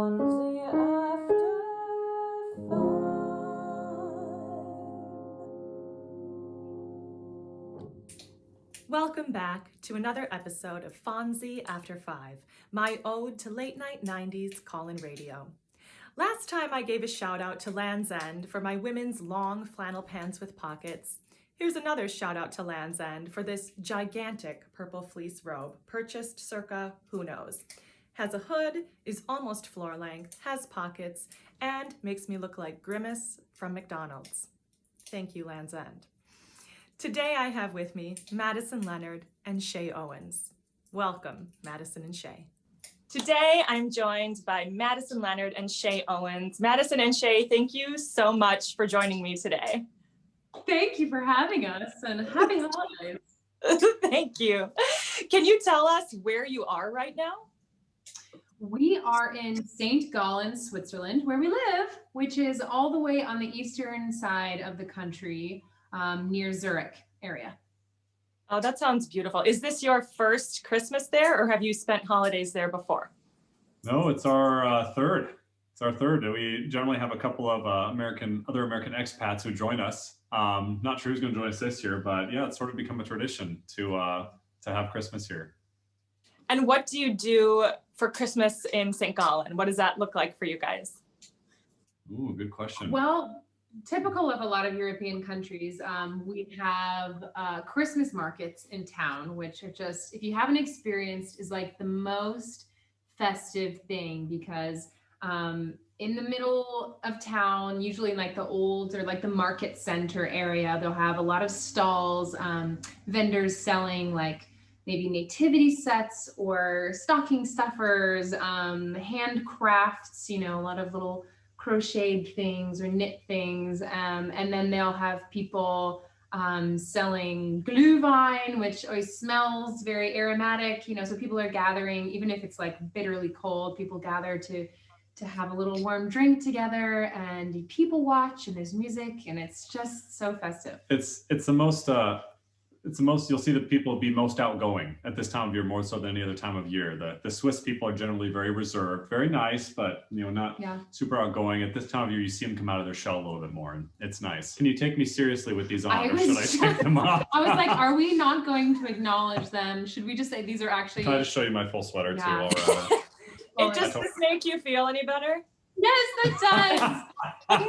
Fonzie after 5. Welcome back to another episode of Fonzie After 5, my ode to late night 90s call-in radio. Last time I gave a shout out to Land's End for my women's long flannel pants with pockets. Here's another shout out to Land's End for this gigantic purple fleece robe, purchased circa who knows. Has a hood, is almost floor length, has pockets, and makes me look like Grimace from McDonald's. Thank you, Land's End. Today I have with me Madison Leonard and Shea Owens. Welcome, Madison and Shea. Today I'm joined by Madison Leonard and Shea Owens. Madison and Shea, thank you so much for joining me today. Thank you for having us, and happy holidays. Thank you. Can you tell us where you are right now? We are in St. Gallen, Switzerland, where we live, which is all the way on the eastern side of the country, near Zurich area. Oh, that sounds beautiful. Is this your first Christmas there, or have you spent holidays there before? No, it's our third. It's our third. We generally have a couple of other American expats who join us. Not sure who's going to join us this year, but yeah, it's sort of become a tradition to have Christmas here. And what do you do for Christmas in St. Gallen? What does that look like for you guys? Ooh, good question. Well, typical of a lot of European countries, we have Christmas markets in town, which are just, if you haven't experienced, is like the most festive thing, because in the middle of town, usually in like the old or like the market center area, they'll have a lot of stalls, vendors selling like maybe nativity sets or stocking stuffers, handcrafts, a lot of little crocheted things or knit things. And then they'll have people selling glühwein, which always smells very aromatic, so people are gathering, even if it's like bitterly cold, people gather to have a little warm drink together and people watch, and there's music, and it's just so festive. It's the most you'll see the people be most outgoing at this time of year, more so than any other time of year. The Swiss people are generally very reserved, very nice, but not super outgoing. At this time of year, you see them come out of their shell a little bit more, and it's nice. Can you take me seriously with these on, or should I take them off? I was like, are we not going to acknowledge them? Should we just say these are actually... Can I just show you my full sweater too while we're at it? Does this make you feel any better? Yes, that does.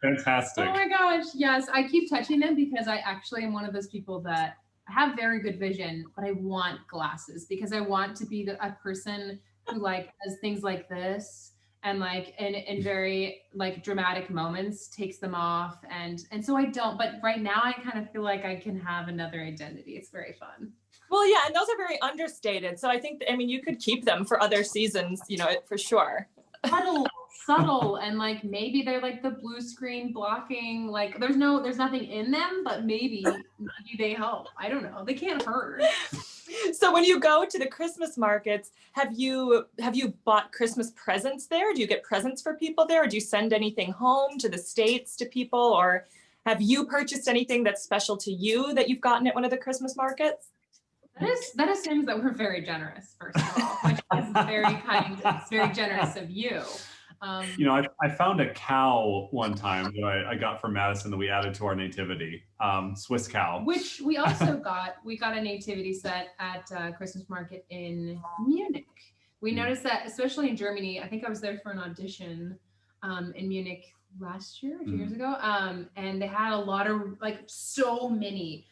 Fantastic. Oh my gosh, yes. I keep touching them because I actually am one of those people that have very good vision, but I want glasses because I want to be a person who like does things like this and like in very like dramatic moments takes them off, and so I don't, but right now I kind of feel like I can have another identity. It's very fun. Well, yeah, and those are very understated. So I think, you could keep them for other seasons, for sure. Subtle, and like maybe they're like the blue screen blocking, like there's nothing in them, but maybe they help. I don't know. They can't hurt. So when you go to the Christmas markets, have you bought Christmas presents there? Do you get presents for people there? Or do you send anything home to the States to people? Or have you purchased anything that's special to you that you've gotten at one of the Christmas markets? That assumes that we're very generous, first of all, which is very kind. It's very generous of you. I found a cow one time that I got from Madison that we added to our nativity, Swiss cow. Which we also got. We got a nativity set at Christmas market in Munich. We noticed that, especially in Germany, I think I was there for an audition in Munich last year, 2 years ago, and they had a lot of, like, so many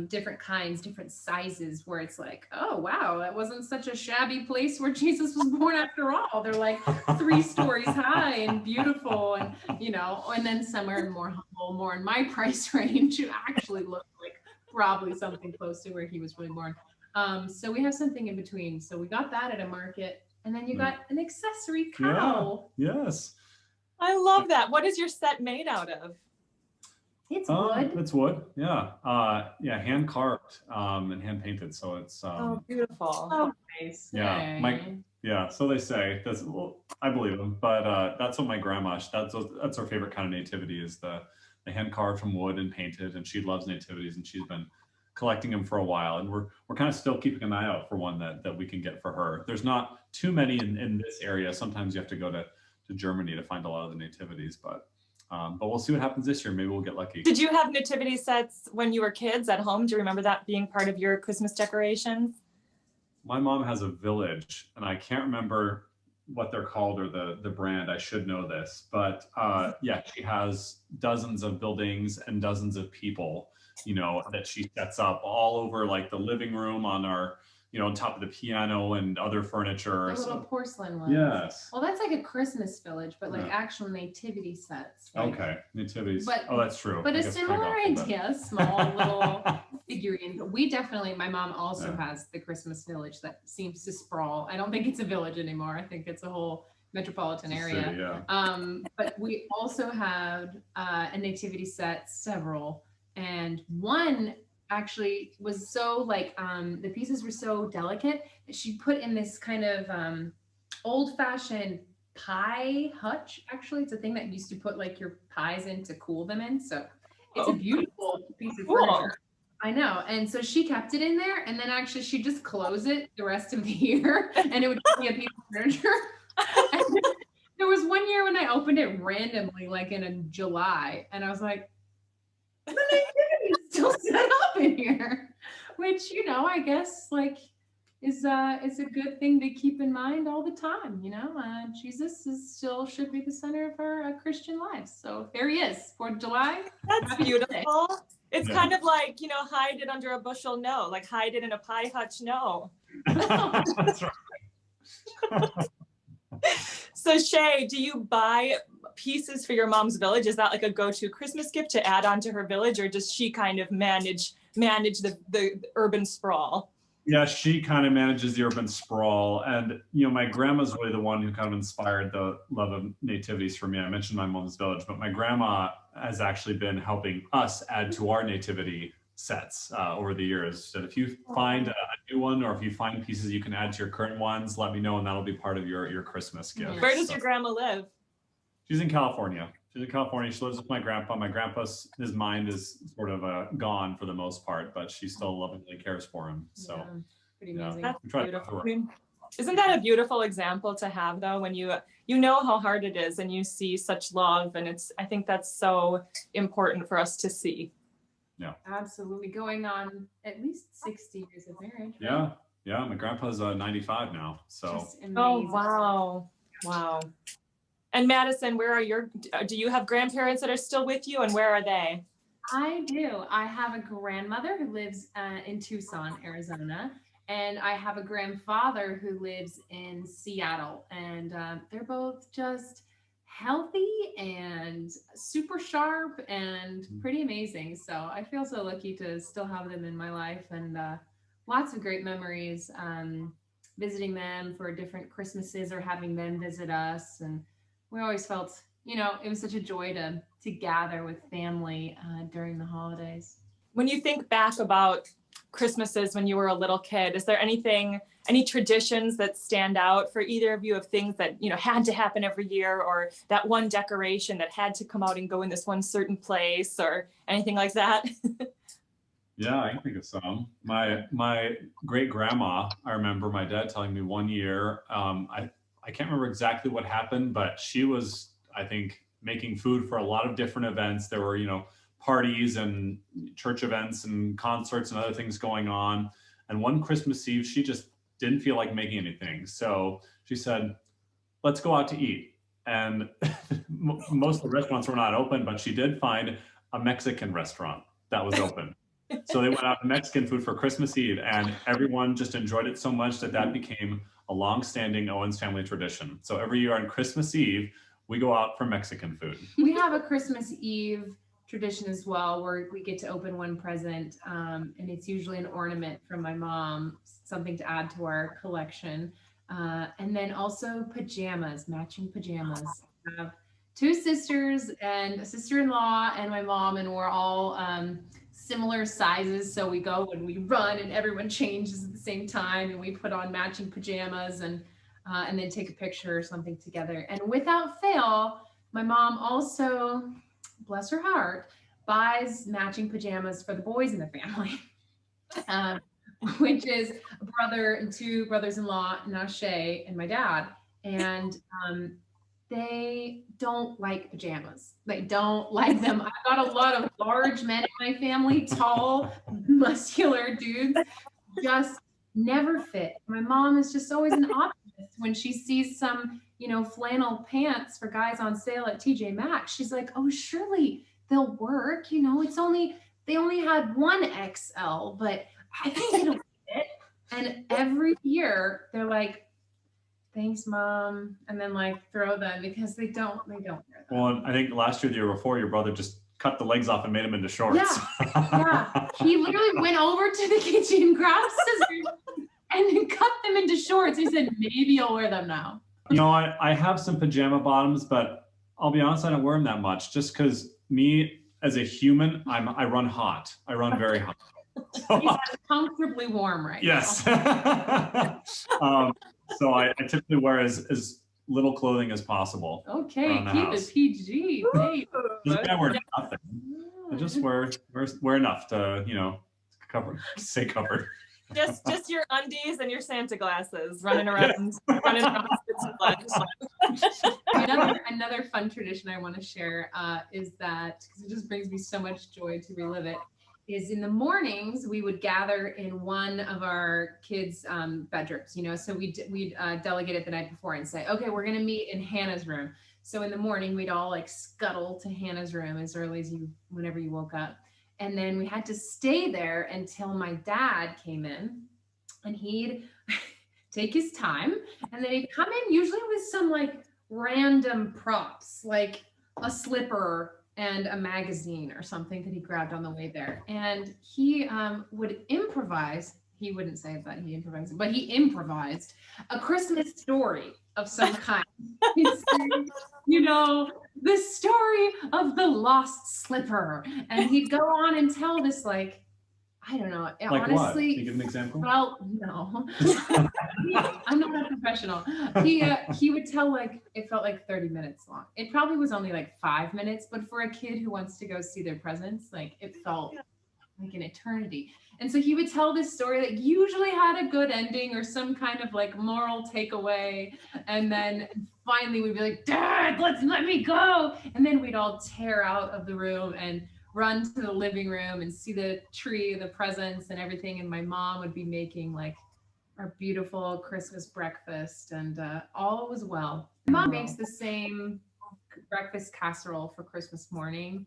different kinds, different sizes, where it's like, oh wow, that wasn't such a shabby place where Jesus was born after all. They're like 3 stories high and beautiful, and and then some are more humble, more in my price range, who actually look like probably something close to where he was really born. So we have something in between. So we got that at a market, and then you got an accessory cow. Yeah. Yes. I love that. What is your set made out of? It's wood. It's wood. Yeah. Hand carved and hand painted. So it's beautiful. Oh, nice. Yeah. So they say. I believe them, but that's what my grandma. That's her favorite kind of nativity, is the hand carved from wood and painted. And she loves nativities, and she's been collecting them for a while, and we're kind of still keeping an eye out for one that we can get for her. There's not too many in this area. Sometimes you have to go to Germany to find a lot of the nativities, but we'll see what happens this year. Maybe we'll get lucky. Did you have nativity sets when you were kids at home? Do you remember that being part of your Christmas decorations? My mom has a village, and I can't remember what they're called or the brand. I should know this, but yeah, she has dozens of buildings and dozens of people, that she sets up all over, like the living room, on our, on top of the piano and other furniture. The little porcelain ones. Yes. Well, that's like a Christmas village, but like actual nativity sets. Like, okay, nativities. But, that's true. But a similar idea, small little figurine. But we definitely, my mom also has the Christmas village that seems to sprawl. I don't think it's a village anymore. I think it's a whole metropolitan area. City, yeah. But we also had a nativity set, several, and one actually was so like the pieces were so delicate that she put in this kind of old-fashioned pie hutch. Actually, it's a thing that used to put like your pies in to cool them in. So it's a beautiful piece of furniture. I know. And so she kept it in there, and then actually she just closed it the rest of the year, and it would be a piece of furniture. And there was one year when I opened it randomly, like in a July, and I was like, the nativity is still set up in here, which, I guess like is a good thing to keep in mind all the time. Jesus should be the center of our Christian lives. So there he is for July. That's beautiful. It's kind of like, hide it under a bushel, no. Like hide it in a pie hutch, no. That's right. So Shea, do you buy pieces for your mom's village? Is that like a go-to Christmas gift to add on to her village, or does she kind of manage the urban sprawl? Yeah, she kind of manages the urban sprawl. And, my grandma's really the one who kind of inspired the love of nativities for me. I mentioned my mom's village, but my grandma has actually been helping us add to our nativity sets over the years. So if you find a new one, or if you find pieces you can add to your current ones, let me know, and that'll be part of your Christmas gift. Where does your grandma live? She's in California. She lives with my grandpa. My grandpa's, his mind is sort of gone for the most part, but she still lovingly cares for him. So pretty amazing. That's beautiful. I mean, isn't that a beautiful example to have, though, when you know how hard it is and you see such love, and I think that's so important for us to see. Yeah, absolutely. Going on at least 60 years of marriage. Right? Yeah. My grandpa's 95 now. So. Oh, wow. And Madison, do you have grandparents that are still with you, and where are they? I do. I have a grandmother who lives in Tucson, Arizona, and I have a grandfather who lives in Seattle, and they're both just healthy and super sharp and pretty amazing. So I feel so lucky to still have them in my life, and lots of great memories visiting them for different Christmases or having them visit us. And we always felt, it was such a joy to gather with family during the holidays. When you think back about Christmases when you were a little kid, is there any traditions that stand out for either of you, of things that, had to happen every year, or that one decoration that had to come out and go in this one certain place, or anything like that? Yeah, I can think of some. My great grandma, I remember my dad telling me one year, I can't remember exactly what happened, but she was, I think, making food for a lot of different events. There were, parties and church events and concerts and other things going on. And one Christmas Eve, she just didn't feel like making anything. So she said, let's go out to eat. And most of the restaurants were not open, but she did find a Mexican restaurant that was open. So they went out to Mexican food for Christmas Eve, and everyone just enjoyed it so much that became a long-standing Owens family tradition. So every year on Christmas Eve, we go out for Mexican food. We have a Christmas Eve tradition as well, where we get to open one present, and it's usually an ornament from my mom, something to add to our collection. And then also pajamas, matching pajamas. I have two sisters and a sister-in-law and my mom, and we're all similar sizes. So we go and we run and everyone changes at the same time, and we put on matching pajamas and then take a picture or something together. And without fail, my mom also, bless her heart, buys matching pajamas for the boys in the family. which is a brother and two brothers-in-law, now Shea and my dad. And they don't like pajamas. They don't like them. I've got a lot of large men in my family, tall, muscular dudes, just never fit. My mom is just always an optimist when she sees some, flannel pants for guys on sale at TJ Maxx. She's like, oh, surely they'll work. They only had one XL, but I think it'll fit. And every year they're like, thanks, Mom, and then throw them because they don't wear them. Well, I think last year, the year before, your brother just cut the legs off and made them into shorts. Yeah. He literally went over to the kitchen, grabbed scissors, and then cut them into shorts. He said, maybe I'll wear them now. I have some pajama bottoms, but I'll be honest, I don't wear them that much just because me as a human, I run hot. I run very hot. He's comfortably warm right yes. now. So I typically wear as little clothing as possible. Okay, keep it PG. I wear nothing. I just wear enough to, stay covered. Just your undies and your Santa glasses running around Another fun tradition I want to share is that, because it just brings me so much joy to relive it, is in the mornings we would gather in one of our kids' bedrooms, so we'd delegate it the night before and say, okay, we're going to meet in Hannah's room. So in the morning we'd all scuttle to Hannah's room as early as whenever you woke up. And then we had to stay there until my dad came in, and he'd take his time, and then he'd come in usually with some random props, like a slipper and a magazine or something that he grabbed on the way there. And he would improvise. He wouldn't say that he improvised, but he improvised a Christmas story of some kind. He'd say, the story of the lost slipper. And he'd go on and tell this, I don't know. Like honestly, what? Can you give an example? Well, no. I'm not a professional. He would tell it felt like 30 minutes long. It probably was only 5 minutes, but for a kid who wants to go see their presents, it felt like an eternity. And so he would tell this story that usually had a good ending or some kind of moral takeaway. And then finally we'd be like, Dad, let me go. And then we'd all tear out of the room and run to the living room and see the tree, the presents and everything. And my mom would be making our beautiful Christmas breakfast, and all was well. My mom makes the same breakfast casserole for Christmas morning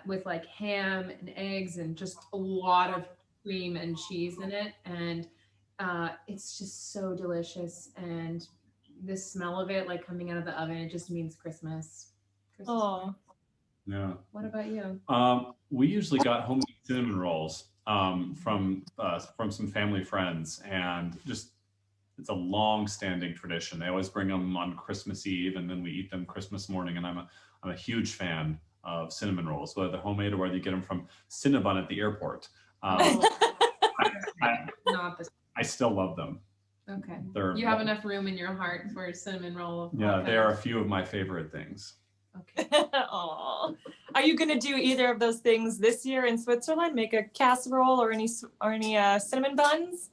with ham and eggs and just a lot of cream and cheese in it. And it's just so delicious. And the smell of it coming out of the oven, it just means Christmas. Oh. Yeah. What about you? We usually got homemade cinnamon rolls from some family friends, and just it's a long-standing tradition. They always bring them on Christmas Eve, and then we eat them Christmas morning. And I'm a huge fan of cinnamon rolls, whether they're homemade or whether you get them from Cinnabon at the airport. I still love them. Okay. You have enough room in your heart for a cinnamon roll. Yeah, they are a few of my favorite things. Okay. Aww. Are you going to do either of those things this year in Switzerland? Make a casserole or any cinnamon buns?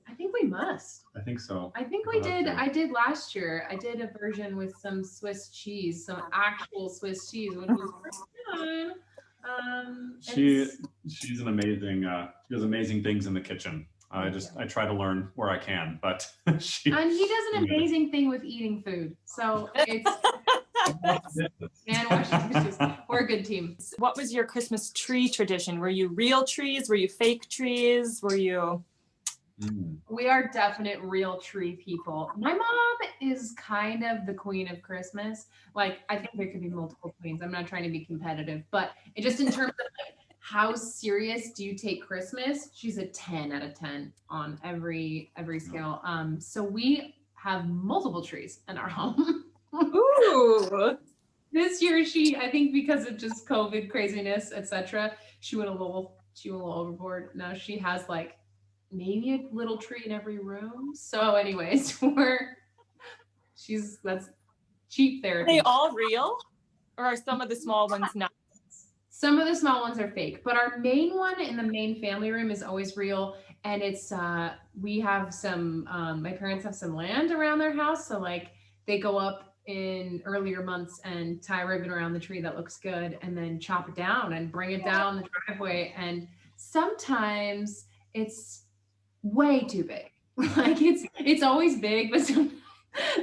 I think we must. I think so. I think we did. I did last year. I did a version with some Swiss cheese, some actual Swiss cheese, which was fun. She's an amazing. She does amazing things in the kitchen. I try to learn where I can, but and he does an amazing thing with eating food. So it's. We're a good team. What was your Christmas tree tradition? Were you real trees? Were you fake trees? Were you? We are definite real tree people. My mom is kind of the queen of Christmas. I think there could be multiple queens. I'm not trying to be competitive, but it just in terms of how serious do you take Christmas? She's a 10 out of 10 on every scale. So we have multiple trees in our home. Ooh. This year I think because of just COVID craziness, etc., she went a little overboard. Now she has maybe a little tree in every room. So anyways, that's cheap therapy. Are they all real? Or are some of the small ones not? Some of the small ones are fake, but our main one in the main family room is always real. And it's, we have some, my parents have some land around their house. So like they go up in earlier months and tie a ribbon around the tree that looks good and then chop it down and bring it down the driveway. And sometimes it's way too big. Like it's always big, but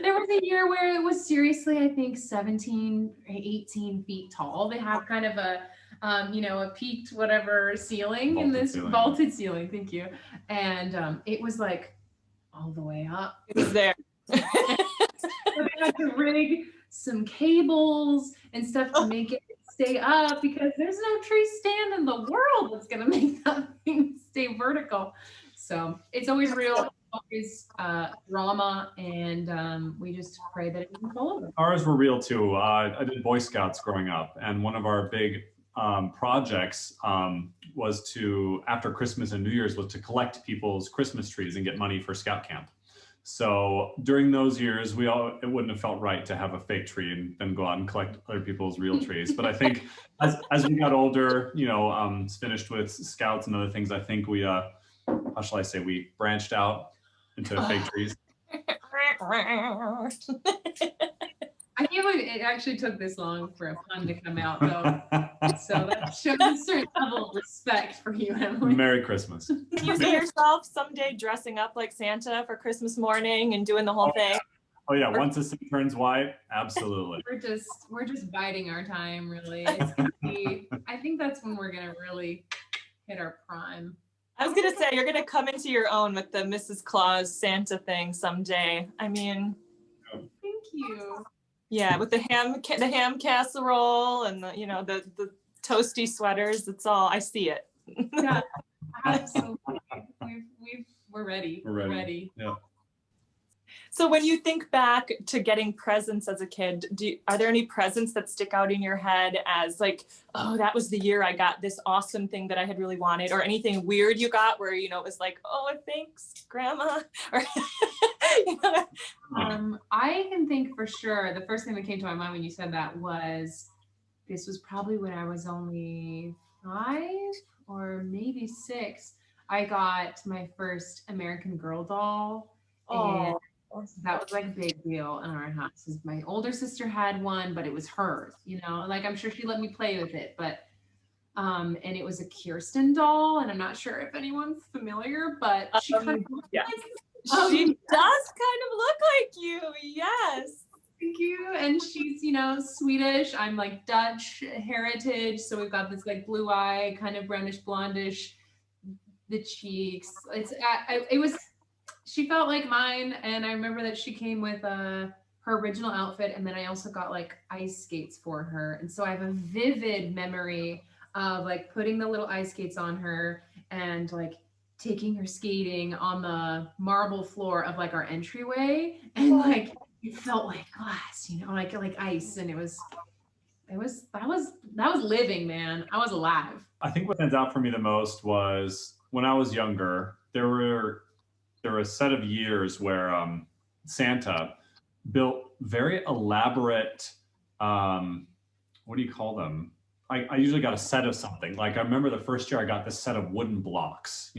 there was a year where it was seriously, I think 17, 18 feet tall. They have kind of a, a peaked whatever ceiling in this vaulted ceiling. Thank you. And it was like all the way up. It was there. So they had to rig some cables and stuff to make it stay up because there's no tree stand in the world that's going to make that thing stay vertical. So it's always real, always drama, and we just pray that it doesn't fall over. Ours were real too. I did Boy Scouts growing up, and one of our big projects was to, after Christmas and New Year's, was to collect people's Christmas trees and get money for Scout Camp. So during those years, it wouldn't have felt right to have a fake tree and then go out and collect other people's real trees. But I think as we got older, finished with Scouts and other things, I think we, how shall I say, we branched out into fake trees. I can't believe it actually took this long for a pun to come out, though. So that shows a certain level of respect for you, Emily. Merry Christmas. Can you see yourself someday dressing up like Santa for Christmas morning and doing the whole thing? Oh yeah, once the sun turns white, absolutely. We're just biding our time, really. It's gonna be, I think that's when we're gonna really hit our prime. I was gonna say you're gonna come into your own with the Mrs. Claus Santa thing someday. I mean, thank you. Yeah, with the ham casserole and the toasty sweaters. It's all, I see it. Yeah, absolutely. We're ready. We're ready. Yeah. So when you think back to getting presents as a kid, are there any presents that stick out in your head as like, oh, that was the year I got this awesome thing that I had really wanted, or anything weird you got where, it was like, oh, thanks, Grandma? Or, I can think for sure, the first thing that came to my mind when you said that was, this was probably when I was only 5 or maybe 6. I got my first American Girl doll. And that was like a big deal in our house. My older sister had one, but it was hers, like I'm sure she let me play with it, but and it was a Kirsten doll, and I'm not sure if anyone's familiar, but she kind of she does kind of look like you. Yes. Thank you. And she's, Swedish. I'm like Dutch heritage, so we've got this like blue eye, kind of brownish blondish, the cheeks. She felt like mine, and I remember that she came with her original outfit, and then I also got like ice skates for her. And so I have a vivid memory of like putting the little ice skates on her and like taking her skating on the marble floor of like our entryway, and like it felt like glass, like ice, and that was living, man. I was alive. I think what stands out for me the most was when I was younger, there were a set of years where Santa built very elaborate, what do you call them? I usually got a set of something. Like I remember the first year I got this set of wooden blocks.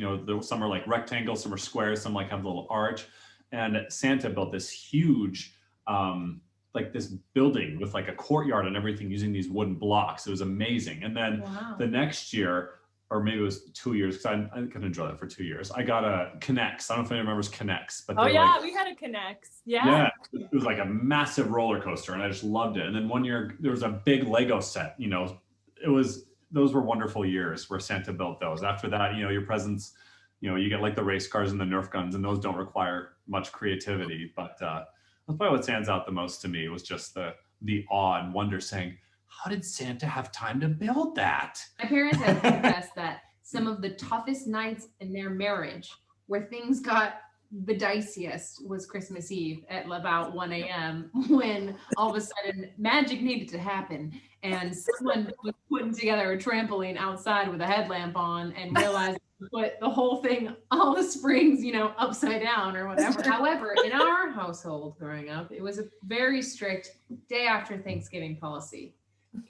Some are like rectangles, some are squares, some like have a little arch. And Santa built this huge, like this building with like a courtyard and everything using these wooden blocks. It was amazing. And then the next year, or maybe it was 2 years, because I couldn't enjoy that for 2 years. I got a K'NEX. I don't know if anyone remembers K'NEX. But we had a K'NEX. Yeah. It was like a massive roller coaster, and I just loved it. And then one year there was a big Lego set. Those were wonderful years where Santa built those. After that, your presents, you get like the race cars and the Nerf guns, and those don't require much creativity. But that's probably what stands out the most to me was just the awe and wonder, saying, how did Santa have time to build that? My parents have confessed that some of the toughest nights in their marriage, where things got the diciest, was Christmas Eve at about 1 a.m. when all of a sudden magic needed to happen, and someone was putting together a trampoline outside with a headlamp on and realized to put the whole thing, all the springs, upside down or whatever. However, in our household growing up, it was a very strict day after Thanksgiving policy.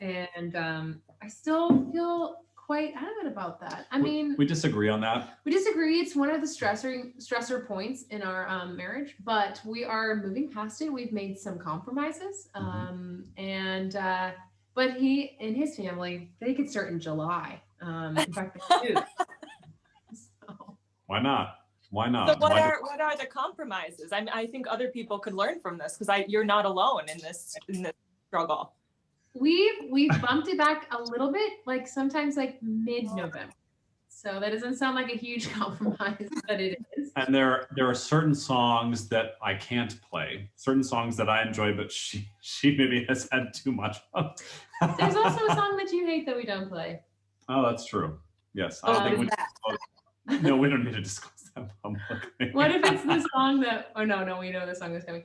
And I still feel quite adamant about that. I mean, we disagree on that. We disagree. It's one of the stressor points in our marriage, but we are moving past it. We've made some compromises, but he and his family, they could start in July. In fact, they do. So. Why not? Why not? So what are the compromises? I think other people could learn from this because you're not alone in this struggle. We've bumped it back a little bit, like sometimes like mid-November. So that doesn't sound like a huge compromise, but it is. And there are certain songs that I can't play, certain songs that I enjoy, but she maybe has had too much of. There's also a song that you hate that we don't play. Oh, that's true. Yes. I don't think no, we don't need to discuss that publicly. What if it's the song that, oh no, we know the song is coming.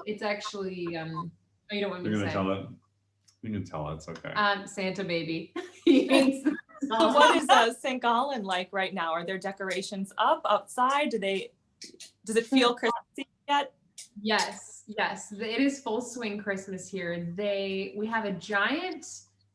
It's actually, oh, you don't want me to say. Tell it. You can tell it, it's okay. Santa Baby. He hates the So what is St. Gallen like right now? Are there decorations up outside? Does it feel Christmassy yet? Yes. It is full swing Christmas here. We have a giant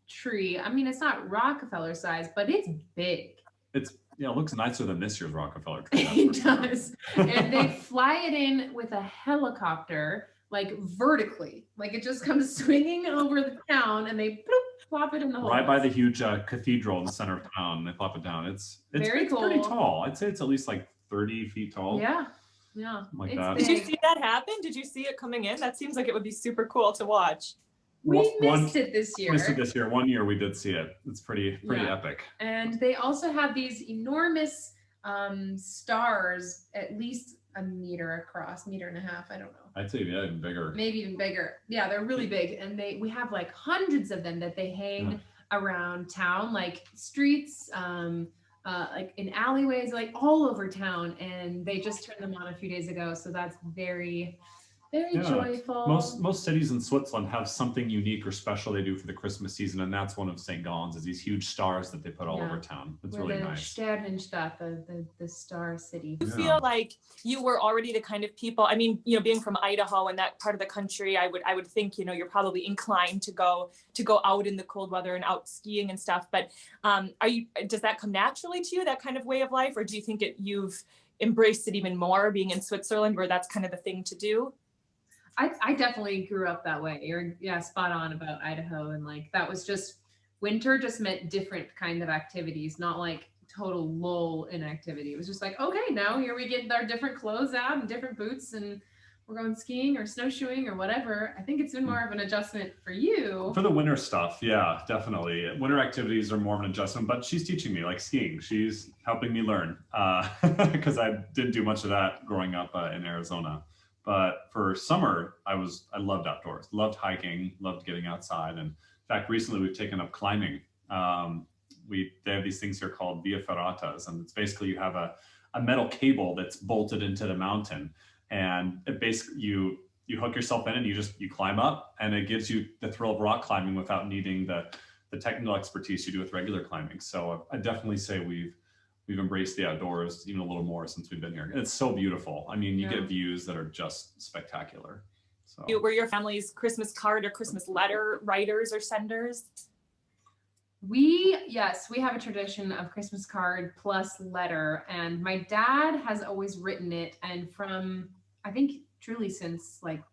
tree. I mean, it's not Rockefeller size, but it's big. It looks nicer than this year's Rockefeller tree. It does. And they fly it in with a helicopter, like vertically, like it just comes swinging over the town, and they plop it in the hole. Right by the huge cathedral in the center of town. They plop it down. It's very cool. Pretty tall. I'd say it's at least like 30 feet tall. Yeah. Like that. Did you see that happen? Did you see it coming in? That seems like it would be super cool to watch. We missed it this year. Missed it this year. 1 year we did see it. It's pretty epic. And they also have these enormous stars, at least a meter across, 1.5 meters. I don't know. I'd say even bigger. Maybe even bigger. Yeah, they're really big, and we have like hundreds of them that they hang around town, like streets, like in alleyways, like all over town. And they just turned them on a few days ago, so that's very joyful. Most cities in Switzerland have something unique or special they do for the Christmas season, and that's one of St. Gallen's, is these huge stars that they put all over town. It's really nice. Sternenstadt, the star city. Do you feel like you were already the kind of people, I mean, being from Idaho and that part of the country, I would think, you're probably inclined to go out in the cold weather and out skiing and stuff, but does that come naturally to you, that kind of way of life, or do you think you've embraced it even more being in Switzerland, where that's kind of the thing to do? I definitely grew up that way. You're spot on about Idaho, and like that was just winter just meant different kind of activities, not like total lull in activity. It was just like, okay, now here we get our different clothes out and different boots, and we're going skiing or snowshoeing or whatever. I think it's been more of an adjustment for you. For the winter stuff, yeah, definitely. Winter activities are more of an adjustment, but she's teaching me, like skiing. She's helping me learn because I didn't do much of that growing up in Arizona. But for summer, I loved outdoors, loved hiking, loved getting outside. And in fact, recently we've taken up climbing. They have these things here called via ferratas, and it's basically you have a metal cable that's bolted into the mountain, and it basically you hook yourself in and you climb up, and it gives you the thrill of rock climbing without needing the technical expertise you do with regular climbing. So I definitely say we've embraced the outdoors even a little more since we've been here. It's so beautiful. I mean, you get views that are just spectacular. So were your family's Christmas card or Christmas letter writers or senders? We have a tradition of Christmas card plus letter, and my dad has always written it, and from I think truly since like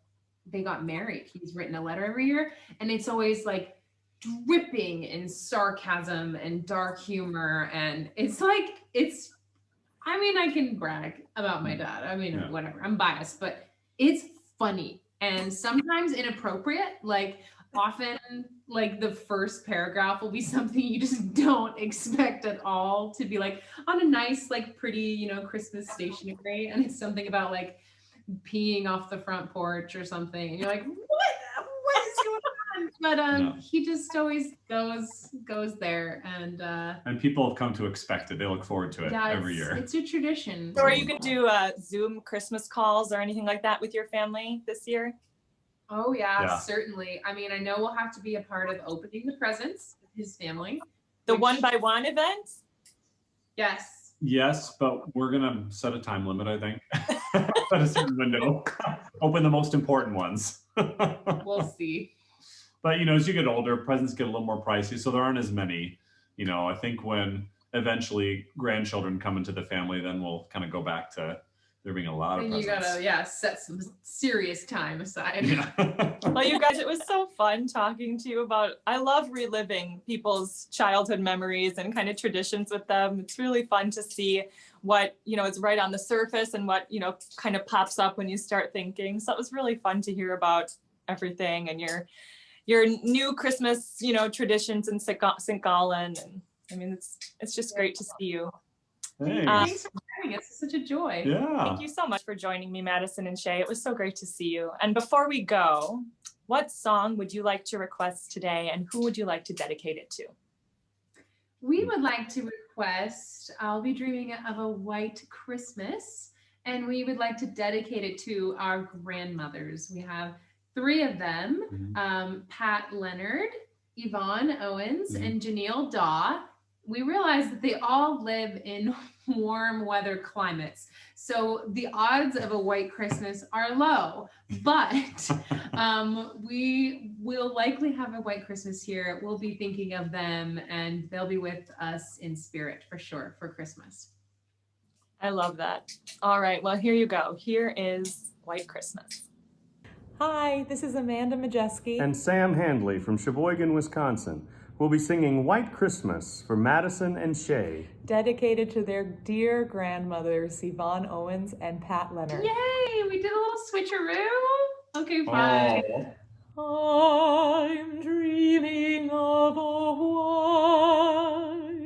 they got married, he's written a letter every year, and it's always like dripping in sarcasm and dark humor, and I mean, I can brag about my dad. I mean, whatever, I'm biased, but it's funny and sometimes inappropriate. Like often like the first paragraph will be something you just don't expect at all to be like on a nice, like pretty, Christmas stationery. And it's something about like peeing off the front porch or something. And you're like, what is going on? But he just always goes there, and people have come to expect it. They look forward to it every year. It's a tradition. So are you going to do Zoom Christmas calls or anything like that with your family this year? Oh yeah, certainly. I mean, I know we'll have to be a part of opening the presents with his family. The 1-by-1 event? Yes, but we're gonna set a time limit, I think. Set a certain window. Open the most important ones. We'll see. But, as you get older, presents get a little more pricey, so there aren't as many. I think when eventually grandchildren come into the family, then we'll kind of go back to there being a lot of presents. You gotta, set some serious time aside. Yeah. Well, you guys, it was so fun talking to you about, I love reliving people's childhood memories and kind of traditions with them. It's really fun to see what, is right on the surface and what, kind of pops up when you start thinking. So it was really fun to hear about everything and your new Christmas, traditions in St. Gallen. And I mean, it's just great to see you. Thanks. Thanks for having us. It's such a joy. Yeah. Thank you so much for joining me, Madison and Shea. It was so great to see you. And before we go, what song would you like to request today, and who would you like to dedicate it to? We would like to request I'll Be Dreaming of a White Christmas, and we would like to dedicate it to our grandmothers. We have 3 of them, Pat Leonard, Yvonne Owens, and Janelle Daw. We realize that they all live in warm weather climates. So the odds of a white Christmas are low, but we will likely have a white Christmas here. We'll be thinking of them, and they'll be with us in spirit for sure for Christmas. I love that. All right, well, here you go. Here is White Christmas. Hi, this is Amanda Majeski. And Sam Handley from Sheboygan, Wisconsin. We'll be singing White Christmas for Madison and Shea. Dedicated to their dear grandmothers, Yvonne Owens and Pat Leonard. Yay, we did a little switcheroo. Okay, fine. I'm dreaming of a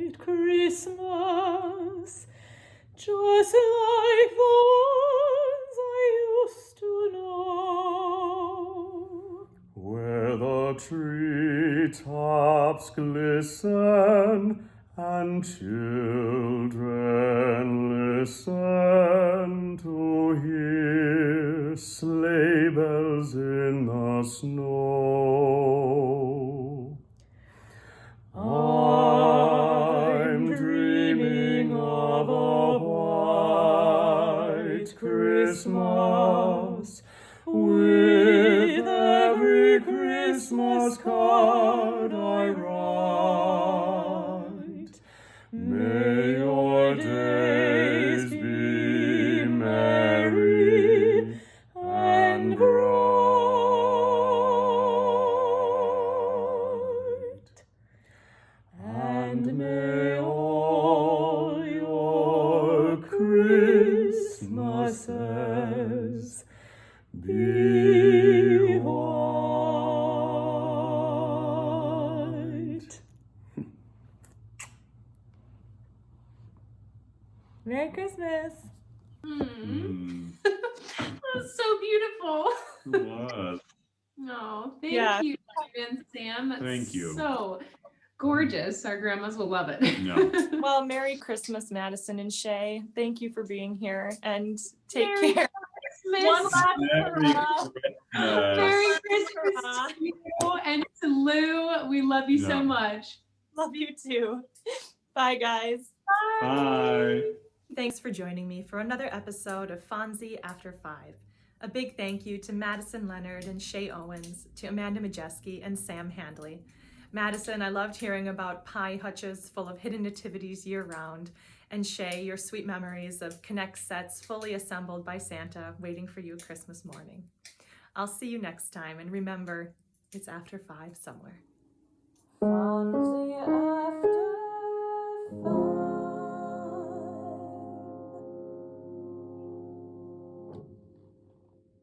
white Christmas, just like the ones I used to know, Where the treetops glisten and children listen to hear sleigh bells in the snow. I'm dreaming of a white Christmas, with every Christmas card I write. May your days be merry and bright, and may all your Christmases be white. Merry Christmas. That was so beautiful. It was. Oh, thank Yeah. you, and Sam. That's Thank you. So gorgeous. Our grandmas will love it. Yeah. Well, Merry Christmas, Madison and Shea. Thank you for being here, and take Merry care. Christmas. One last Merry hurrah. Christmas. Merry Christmas to you and to Lou. We love you so Yeah. much. Love you too. Bye, guys. Bye. Thanks for joining me for another episode of Fonzie After 5. A big thank you to Madison Leonard and Shea Owens, to Amanda Majeski and Sam Handley. Madison, I loved hearing about pie hutches full of hidden nativities year-round, and Shea, your sweet memories of Connect sets fully assembled by Santa waiting for you Christmas morning. I'll see you next time, and remember, it's after 5 somewhere. Fonzie